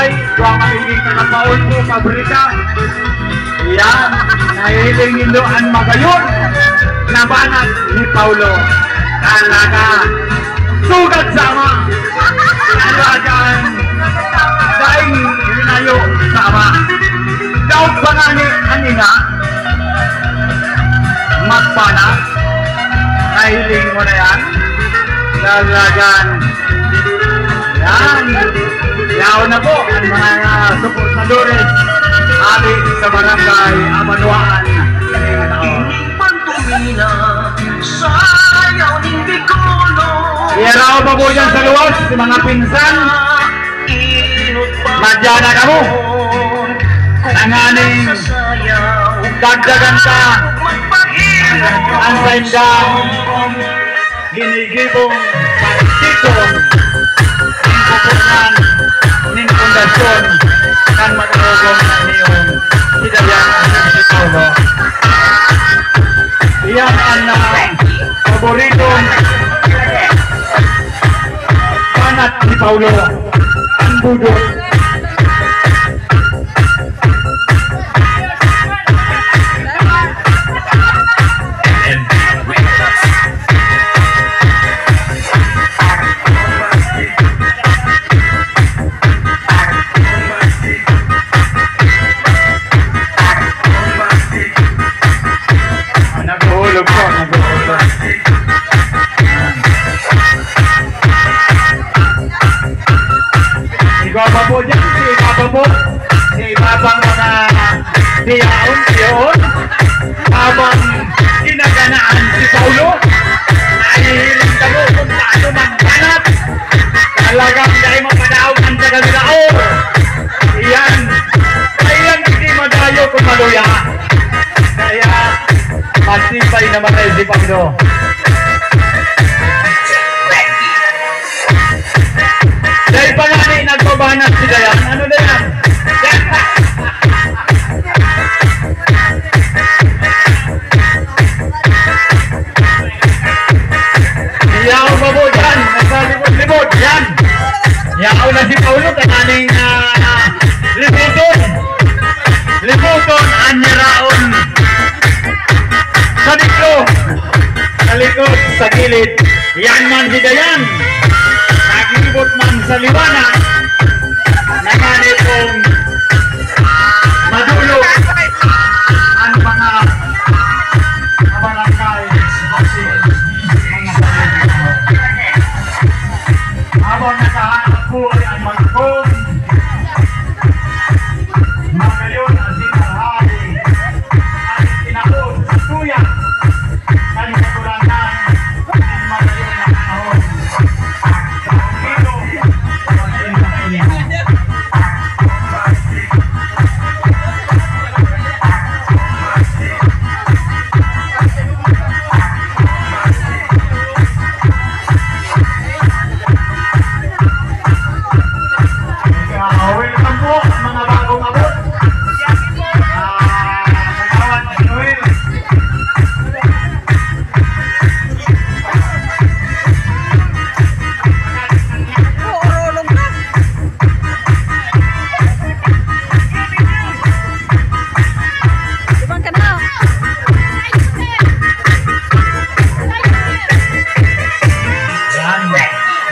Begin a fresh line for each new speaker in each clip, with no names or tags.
barangay, huwag magiging kakapaon po kabrika. Yan, nahihiling niluan magayon na banat ni Paulo. Talaga, sugat sama. Talagang, daing hinayo sama. Daw ba nga ni kanina, magbanat, nahihiling mo na yan. Talagang, yan, yaw na po ang mga suportadores ali sa barangay Amanuan. Iyaraw pa po dyan sa luwas, si mga pinsan. Madya na ka mo. Nanganing dagdagan ka. Ang saindang ginigibong partiton. Pupunan ning pundasyon kan matarogong na niyong hidayan ni Paulo. Iyan ang paboritong banat ni Paulo, ang budot. Igaba po dyan, si Ibabang mga diyaon, habang ginaganaan si Paulo, nahihiling ka mo kung paano magbanat, talagang dahil mapadaawan sa kanilao. Iyan, kayang hindi madayo kung maluya. Kaya, matibay naman tayo si Paulo. Dahil pa nga nagbabanat sila yan. Ano na yan? Iyaw ba po dyan? Nasa libot-libot. Yan. Iyaw na si Paulo. Kananing libuton. Libuton. Anyaraon. Sa dito. Sa likod. Sa gilid. Yan man si Dayan. Nagibot man sa liwanag. Nanganay pong madulo ang mga barangay habang nakahanap po ang magkong magayon ang sinarhari at tinakot sa tuya ng katulangan ang magayon na panahon.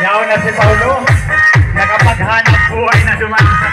Yaw na si Paulo, nakapaghanap buhay na dumaan sa